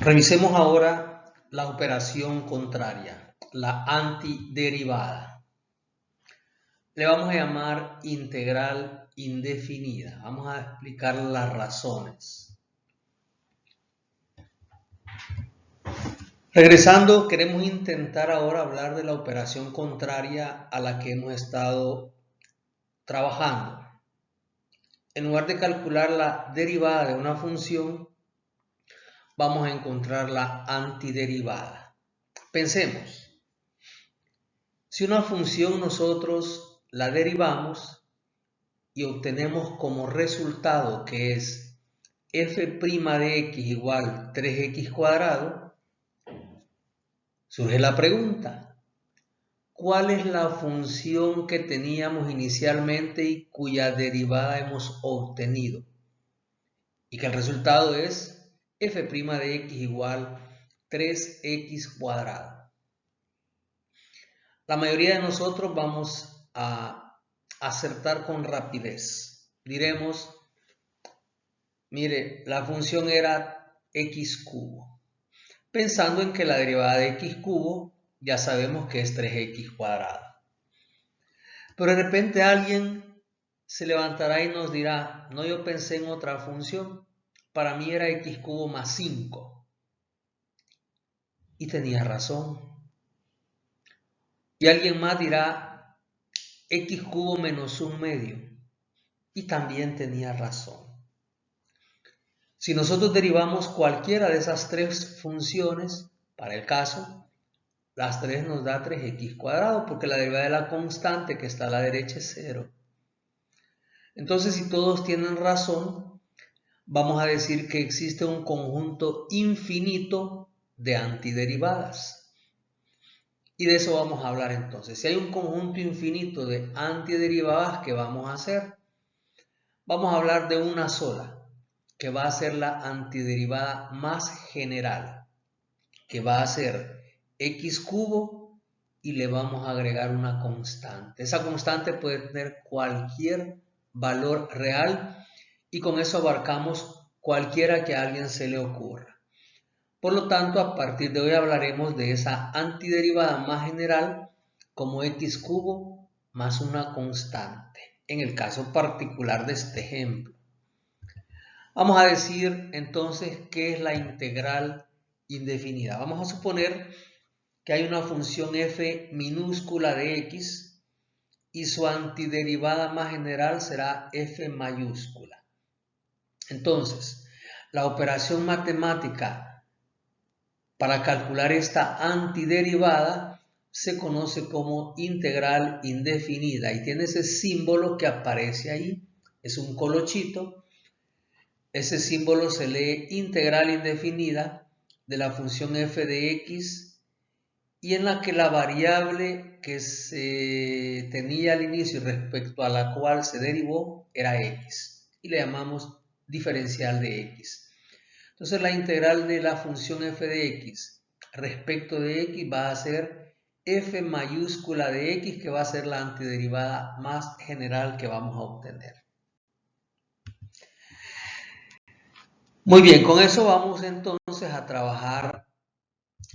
Revisemos ahora la operación contraria, la antiderivada. Le vamos a llamar integral indefinida. Vamos a explicar las razones. Regresando, queremos intentar ahora hablar de la operación contraria a la que hemos estado trabajando. En lugar de calcular la derivada de una función, vamos a encontrar la antiderivada. Pensemos, si una función nosotros la derivamos y obtenemos como resultado que es f' de x igual 3x cuadrado, surge la pregunta, ¿cuál es la función que teníamos inicialmente y cuya derivada hemos obtenido? Y que el resultado es f' de x igual 3x cuadrado. La mayoría de nosotros vamos a acertar con rapidez. Diremos, mire, la función era x cubo. Pensando en que la derivada de x cubo ya sabemos que es 3x cuadrado. Pero de repente alguien se levantará y nos dirá, no, yo pensé en otra función. Para mí era x cubo más 5. Y tenía razón. Y alguien más dirá x cubo menos 1/2. Y también tenía razón. Si nosotros derivamos cualquiera de esas tres funciones, para el caso, las tres nos da 3x cuadrado, porque la derivada de la constante que está a la derecha es 0. Entonces, si todos tienen razón, vamos a decir que existe un conjunto infinito de antiderivadas. Y de eso vamos a hablar entonces. Si hay un conjunto infinito de antiderivadas, ¿qué vamos a hacer? Vamos a hablar de una sola, que va a ser la antiderivada más general, que va a ser x cubo y le vamos a agregar una constante. Esa constante puede tener cualquier valor real y con eso abarcamos cualquiera que a alguien se le ocurra. Por lo tanto, a partir de hoy hablaremos de esa antiderivada más general como x cubo más una constante, en el caso particular de este ejemplo. Vamos a decir entonces qué es la integral indefinida. Vamos a suponer que hay una función f minúscula de x y su antiderivada más general será f mayúscula. Entonces, la operación matemática para calcular esta antiderivada se conoce como integral indefinida y tiene ese símbolo que aparece ahí, es un colochito. Ese símbolo se lee integral indefinida de la función f de x y en la que la variable que se tenía al inicio respecto a la cual se derivó era x y le llamamos diferencial de x. Entonces la integral de la función f de x respecto de x va a ser f mayúscula de x, que va a ser la antiderivada más general que vamos a obtener. Muy bien, con eso vamos entonces a trabajar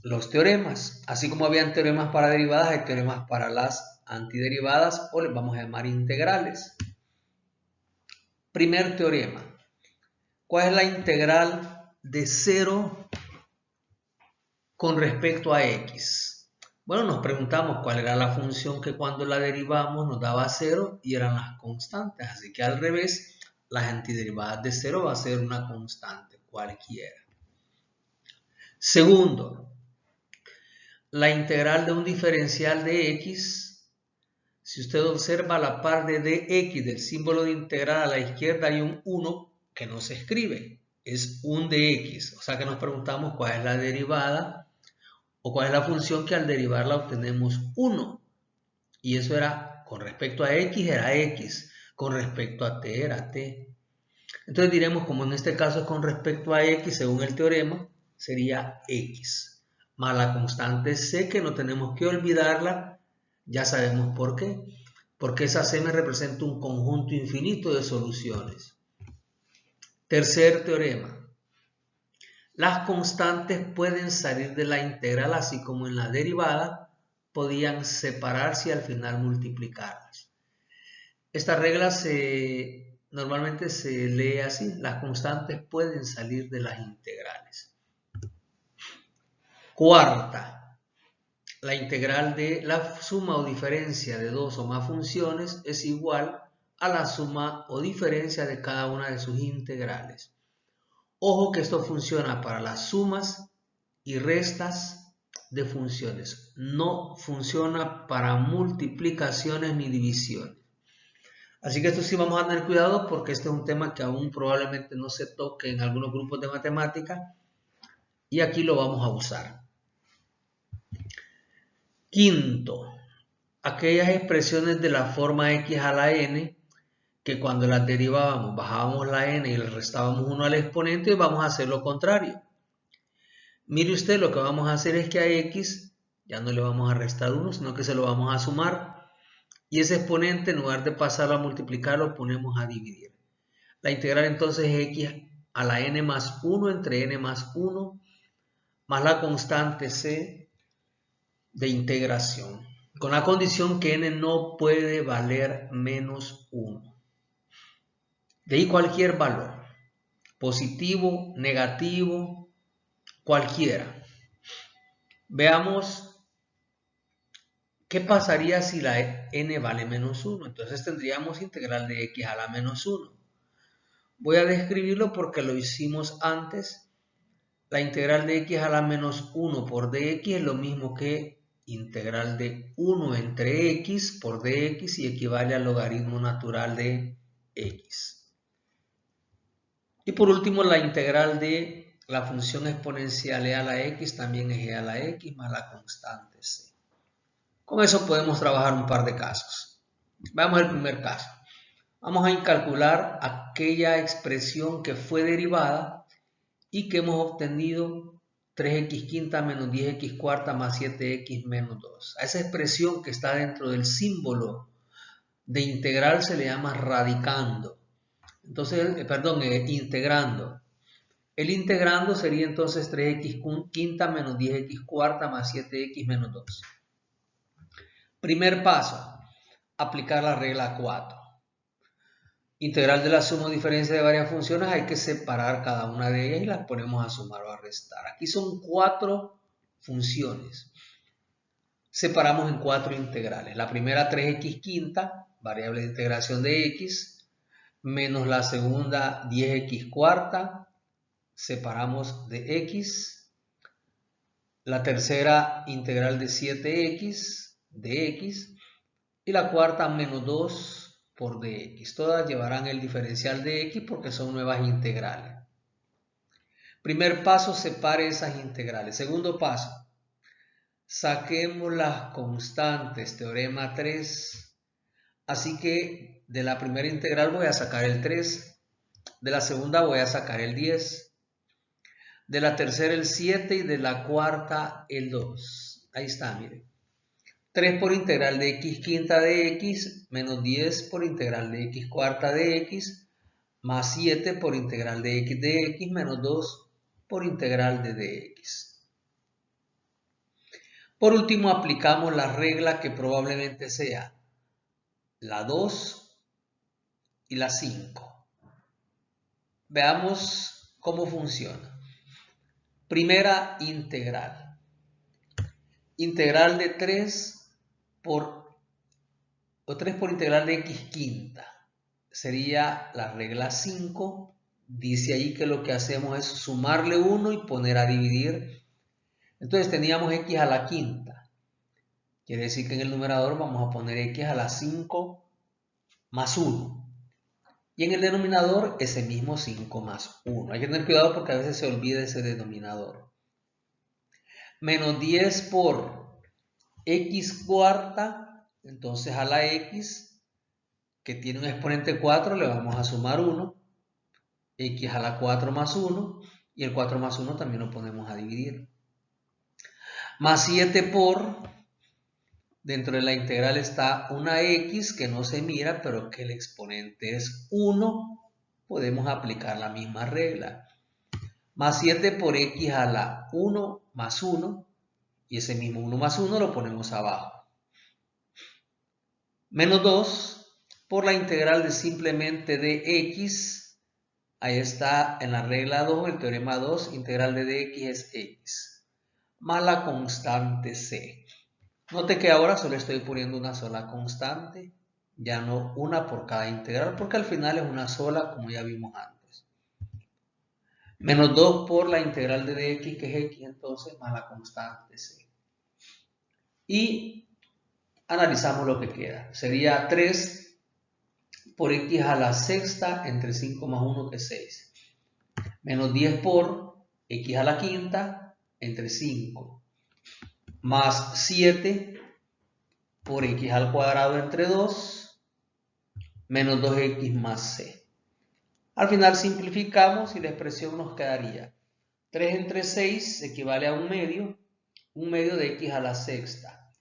los teoremas. Así como habían teoremas para derivadas, hay teoremas para las antiderivadas o les vamos a llamar integrales. Primer teorema. ¿Cuál es la integral de 0 con respecto a x? Bueno, nos preguntamos cuál era la función que cuando la derivamos nos daba 0 y eran las constantes. Así que al revés, las antiderivadas de 0 va a ser una constante cualquiera. Segundo, la integral de un diferencial de x. Si usted observa la par de dx del símbolo de integral a la izquierda hay un 1 que no se escribe, es un dx. O sea que nos preguntamos cuál es la derivada o cuál es la función que al derivarla obtenemos 1. Y eso era, con respecto a x era x, con respecto a t era t. Entonces diremos, como en este caso es con respecto a x, según el teorema, sería x. Más la constante c, que no tenemos que olvidarla, ya sabemos por qué. Porque esa c me representa un conjunto infinito de soluciones. Tercer teorema. las constantes pueden salir de la integral, así como en la derivada podían separarse y al final multiplicarlas. Esta regla normalmente se lee así: las constantes pueden salir de las integrales. Cuarta, la integral de la suma o diferencia de dos o más funciones es igual a la suma o diferencia de cada una de sus integrales. Ojo que esto funciona para las sumas y restas de funciones. No funciona para multiplicaciones ni divisiones. Así que esto sí vamos a tener cuidado porque este es un tema que aún probablemente no se toque en algunos grupos de matemática y aquí lo vamos a usar. Quinto, aquellas expresiones de la forma x a la n que cuando las derivábamos bajábamos la n y le restábamos 1 al exponente, y vamos a hacer lo contrario. Mire usted, lo que vamos a hacer es que a x ya no le vamos a restar 1, sino que se lo vamos a sumar. Y ese exponente, en lugar de pasarlo a multiplicar, lo ponemos a dividir. La integral entonces es x a la n más 1 entre n más 1 más la constante c de integración, con la condición que n no puede valer menos 1. De ahí cualquier valor, positivo, negativo, cualquiera. Veamos qué pasaría si la n vale menos 1. Entonces tendríamos integral de x a la menos 1. Voy a describirlo porque lo hicimos antes. La integral de x a la menos 1 por dx es lo mismo que integral de 1 entre x por dx y equivale al logaritmo natural de x. Y por último, la integral de la función exponencial e a la x también es e a la x más la constante c. Con eso podemos trabajar un par de casos. Veamos el primer caso. Vamos a calcular aquella expresión que fue derivada y que hemos obtenido 3x quinta menos 10x cuarta más 7x menos 2. A esa expresión que está dentro del símbolo de integral se le llama radicando. Entonces, integrando. El integrando sería entonces 3x quinta menos 10x cuarta más 7x menos 2. Primer paso, aplicar la regla 4. Integral de la suma o diferencia de varias funciones, hay que separar cada una de ellas y las ponemos a sumar o a restar. Aquí son 4 funciones. Separamos en 4 integrales. La primera 3x quinta, variable de integración de x, menos la segunda 10x cuarta, separamos de x. La tercera integral de 7x de x. Y la cuarta menos 2 por dx. Todas llevarán el diferencial de x porque son nuevas integrales. Primer paso, separe esas integrales. Segundo paso, saquemos las constantes, teorema 3. Así que de la primera integral voy a sacar el 3. De la segunda voy a sacar el 10. De la tercera el 7 y de la cuarta el 2. Ahí está, miren. 3 por integral de x quinta de x, menos 10 por integral de x cuarta de x, más 7 por integral de x, menos 2 por integral de dx. Por último, aplicamos la regla que probablemente sea la 2 y la 5. Veamos cómo funciona. Primera integral. Integral de 3 por integral de x quinta. Sería la regla 5. Dice ahí que lo que hacemos es sumarle 1 y poner a dividir. Entonces teníamos x a la quinta. Quiere decir que en el numerador vamos a poner x a la 5 más 1. Y en el denominador ese mismo 5 más 1. Hay que tener cuidado porque a veces se olvida ese denominador. Menos 10 por x cuarta. Entonces a la x, que tiene un exponente 4, le vamos a sumar 1. X a la 4 más 1. Y el 4 más 1 también lo ponemos a dividir. Más 7 por, dentro de la integral está una x que no se mira, pero que el exponente es 1. Podemos aplicar la misma regla. más 7 por x a la 1 más 1, y ese mismo 1 más 1 lo ponemos abajo. Menos 2 por la integral de simplemente de x, ahí está en la regla 2, el teorema 2, integral de dx es x, más la constante c. Note que ahora solo estoy poniendo una sola constante, ya no una por cada integral, porque al final es una sola, como ya vimos antes. Menos 2 por la integral de dx, que es x, entonces, más la constante c. Y analizamos lo que queda. Sería 3 por x a la sexta entre 5 más 1, que es 6. Menos 10 por x a la quinta entre 5. Más 7 por x al cuadrado entre 2. Menos 2x más c. Al final simplificamos y la expresión nos quedaría 3 entre 6 equivale a 1 medio de x a la sexta.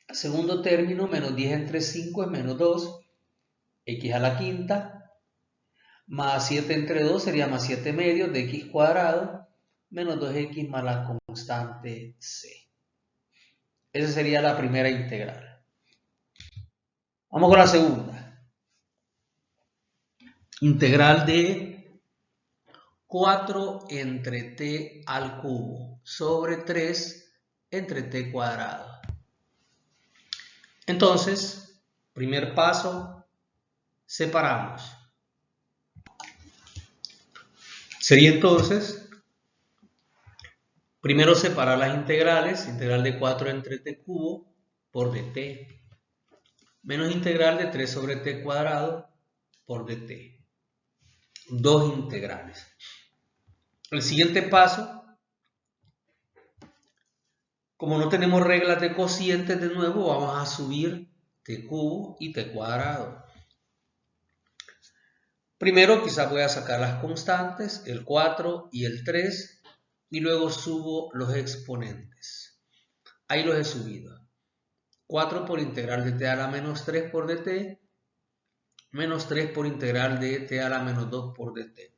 Segundo término, menos 10 entre 5 es menos 2, x a la quinta, más 7 entre 2 sería más 7 medios de x cuadrado, menos 2x más la constante c. Esa sería la primera integral. Vamos con la segunda. Integral de 4 entre t al cubo sobre 3 entre t cuadrado. Entonces, primer paso, separamos. Sería entonces, primero separar las integrales, integral de 4 entre t cubo por dt, menos integral de 3 sobre t cuadrado por dt. Dos integrales. El siguiente paso, como no tenemos reglas de cocientes de nuevo, vamos a subir t cubo y t cuadrado. Primero quizás voy a sacar las constantes, el 4 y el 3, y luego subo los exponentes. Ahí los he subido. 4 por integral de t a la menos 3 por dt, menos 3 por integral de t a la menos 2 por dt.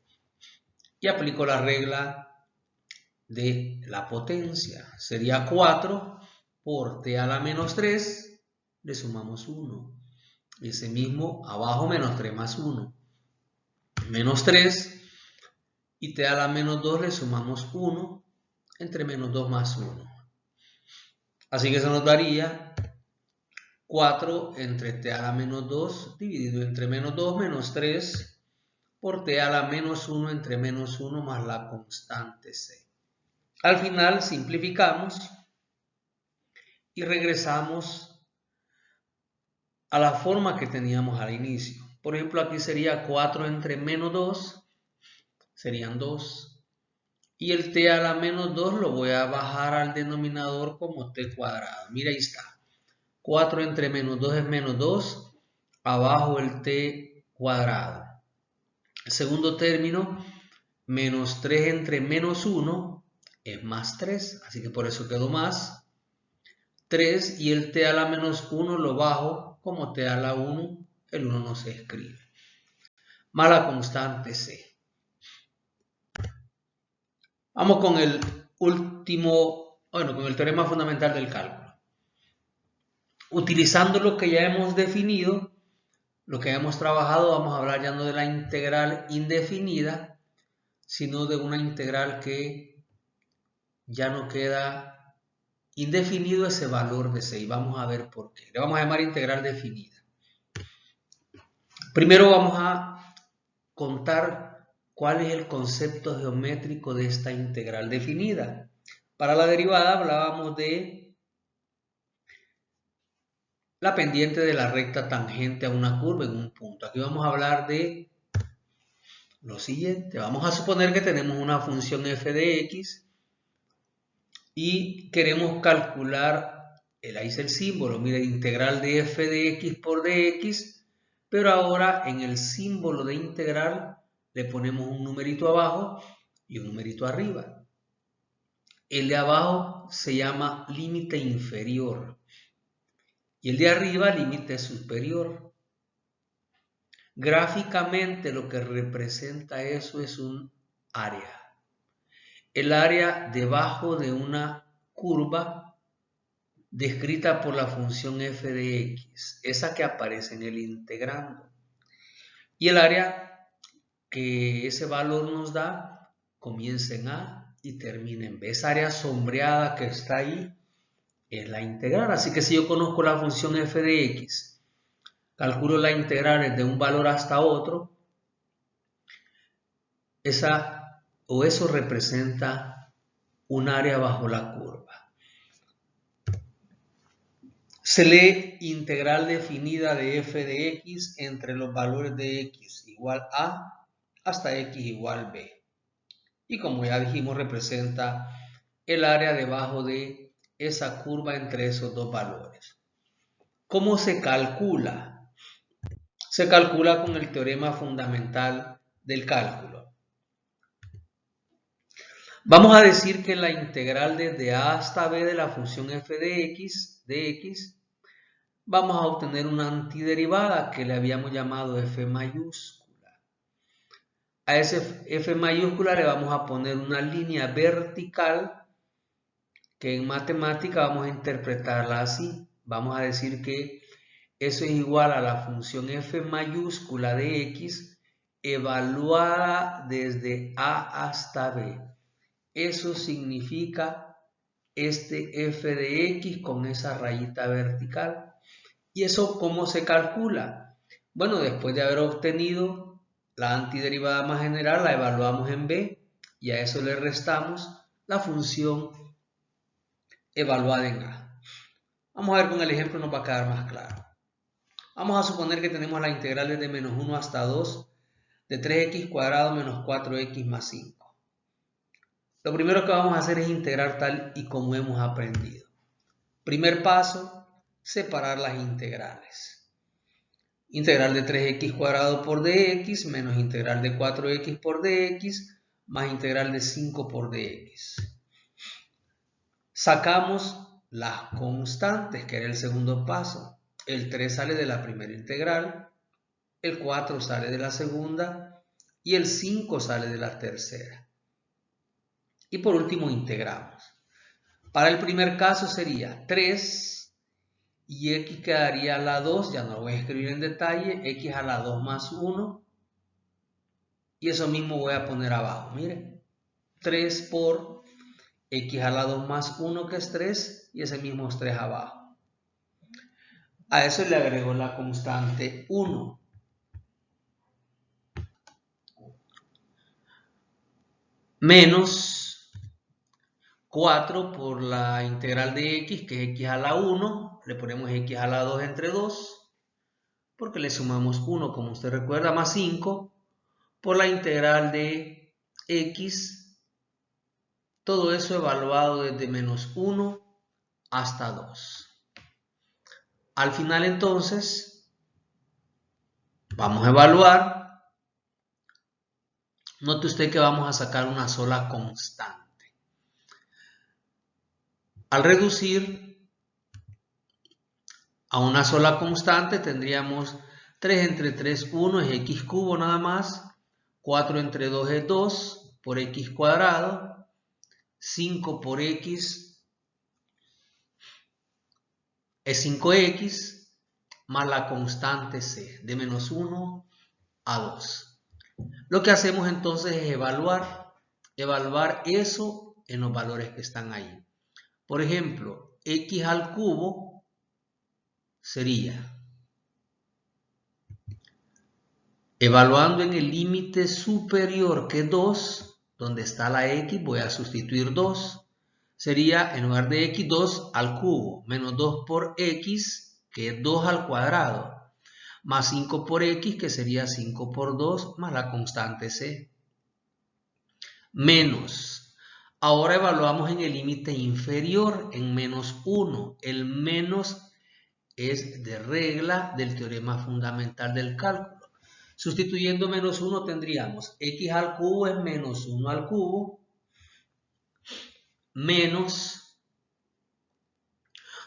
Y aplico la regla de la potencia. Sería 4 por t a la menos 3, le sumamos 1. Ese mismo abajo menos 3 más 1. Menos 3 y t a la menos 2 le sumamos 1 entre menos 2 más 1. Así que eso nos daría 4 entre t a la menos 2 dividido entre menos 2 menos 3 por t a la menos 1 entre menos 1 más la constante c. Al final simplificamos y regresamos a la forma que teníamos al inicio. Por ejemplo, aquí sería 4 entre menos 2, serían 2. Y el t a la menos 2 lo voy a bajar al denominador como t cuadrado. Mira, ahí está. 4 entre menos 2 es menos 2. Abajo el t cuadrado. El segundo término, menos 3 entre menos 1 es más 3. Así que por eso quedó más 3. Y el t a la menos 1 lo bajo como t a la 1. El 1 no se escribe. Más la constante c. Vamos con el último, con el teorema fundamental del cálculo. Utilizando lo que ya hemos definido, lo que hemos trabajado, vamos a hablar ya no de la integral indefinida, sino de una integral que ya no queda indefinido ese valor de c. Y vamos a ver por qué. Le vamos a llamar integral definida. Primero vamos a contar cuál es el concepto geométrico de esta integral definida. Para la derivada hablábamos de la pendiente de la recta tangente a una curva en un punto. Aquí vamos a hablar de lo siguiente. Vamos a suponer que tenemos una función f de x y queremos calcular, ahí es el símbolo, mire, integral de f de x por dx, pero ahora en el símbolo de integral le ponemos un numerito abajo y un numerito arriba. El de abajo se llama límite inferior y el de arriba límite superior. Gráficamente lo que representa eso es un área. el área debajo de una curva descrita por la función f de x, esa que aparece en el integrando. Y el área que ese valor nos da comienza en A y termina en B. Esa área sombreada que está ahí es la integral. Así que si yo conozco la función f de x, calculo la integral de un valor hasta otro, eso representa un área bajo la curva. Se lee integral definida de f de x entre los valores de x igual a hasta x igual b. Y como ya dijimos, representa el área debajo de esa curva entre esos dos valores. ¿Cómo se calcula? Se calcula con el teorema fundamental del cálculo. Vamos a decir que la integral desde a hasta b de la función f de x, vamos a obtener una antiderivada que le habíamos llamado f mayúscula. A ese f mayúscula le vamos a poner una línea vertical que en matemática vamos a interpretarla así. Vamos a decir que eso es igual a la función f mayúscula de x evaluada desde a hasta b. Eso significa este f de x con esa rayita vertical. ¿Y eso cómo se calcula? Bueno, después de haber obtenido la antiderivada más general, la evaluamos en b y a eso le restamos la función evaluada en a. Vamos a ver con el ejemplo, nos va a quedar más claro. Vamos a suponer que tenemos la integral desde menos 1 hasta 2 de 3x cuadrado menos 4x más 5. Lo primero que vamos a hacer es integrar tal y como hemos aprendido. Primer paso, separar las integrales. Integral de 3x cuadrado por dx menos integral de 4x por dx más integral de 5 por dx. Sacamos las constantes, que era el segundo paso. El 3 sale de la primera integral, el 4 sale de la segunda y el 5 sale de la tercera. Y por último integramos. Para el primer caso sería 3 y x quedaría a la 2, ya no lo voy a escribir en detalle, x a la 2 más 1. Y eso mismo voy a poner abajo, miren. 3 por x a la 2 más 1 que es 3 y ese mismo es 3 abajo. A eso le agrego la constante 1. Menos 4 por la integral de x, que es x a la 1, le ponemos x a la 2 entre 2, porque le sumamos 1, como usted recuerda, más 5, por la integral de x, todo eso evaluado desde menos 1 hasta 2. Al final entonces, vamos a evaluar. Note usted que vamos a sacar una sola constante. Al reducir a una sola constante tendríamos 3 entre 3, 1 es x cubo nada más, 4 entre 2 es 2 por x cuadrado, 5 por x es 5x, más la constante c, de menos 1 a 2. Lo que hacemos entonces es evaluar eso en los valores que están ahí. Por ejemplo, x al cubo sería, evaluando en el límite superior que es 2, donde está la x, voy a sustituir 2. Sería, en lugar de x, 2 al cubo, menos 2 por x, que es 2 al cuadrado, más 5 por x, que sería 5 por 2, más la constante c. Menos. Ahora evaluamos en el límite inferior, en menos 1. El menos es de regla del teorema fundamental del cálculo. Sustituyendo menos 1 tendríamos x al cubo es menos 1 al cubo, menos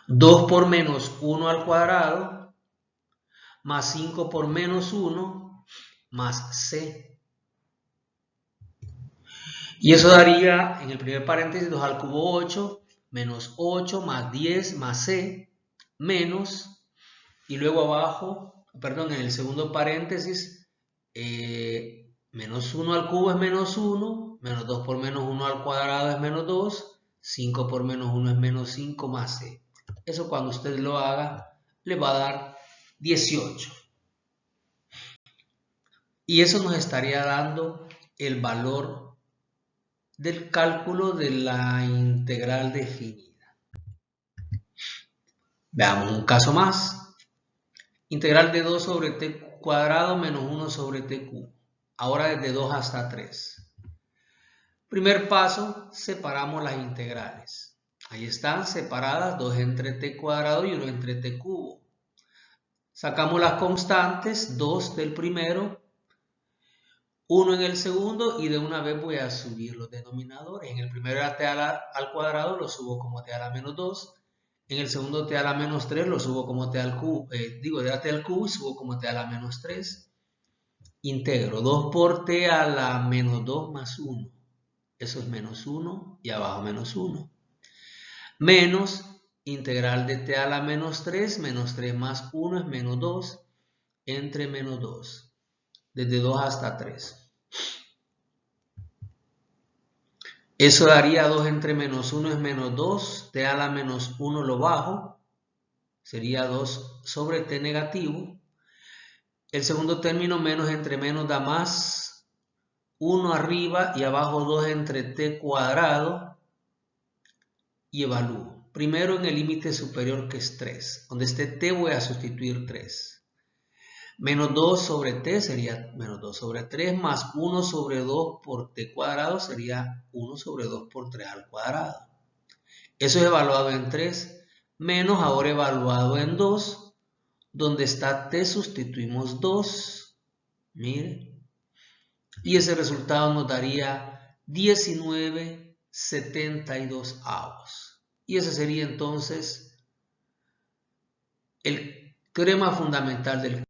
2 por menos 1 al cuadrado, más 5 por menos 1, más c. Y eso daría en el primer paréntesis 2 al cubo 8, menos 8 más 10 más c, menos, y luego abajo, perdón, en el segundo paréntesis, menos 1 al cubo es menos 1, menos 2 por menos 1 al cuadrado es menos 2, 5 por menos 1 es menos 5 más c. Eso cuando usted lo haga, le va a dar 18. Y eso nos estaría dando el valor del cálculo de la integral definida. Veamos un caso más. Integral de 2 sobre t cuadrado menos 1 sobre t cubo. Ahora desde 2 hasta 3. Primer paso, separamos las integrales. Ahí están separadas, 2 entre t cuadrado y 1 entre t cubo. Sacamos las constantes, 2 del primero, 1 en el segundo, y de una vez voy a subir los denominadores. En el primero era t al cuadrado, lo subo como t a la menos 2. En el segundo t a la menos 3 lo subo como t al cubo, era t al cubo y subo como t a la menos 3. Integro 2 por t a la menos 2 más 1. Eso es menos 1 y abajo menos 1. Menos integral de t a la menos 3 más 1 es menos 2 entre menos 2. Desde 2 hasta 3. Eso daría 2 entre menos 1 es menos 2, t a la menos 1 lo bajo, sería 2 sobre t negativo. El segundo término, menos entre menos da más, 1 arriba y abajo 2 entre t cuadrado, y evalúo. Primero en el límite superior, que es 3, donde esté t voy a sustituir 3. Menos 2 sobre t sería menos 2 sobre 3 más 1 sobre 2 por t cuadrado sería 1 sobre 2 por 3 al cuadrado. Eso es evaluado en 3, menos ahora evaluado en 2, donde está t sustituimos 2, mire, y ese resultado nos daría 19/72. Y ese sería entonces el teorema fundamental del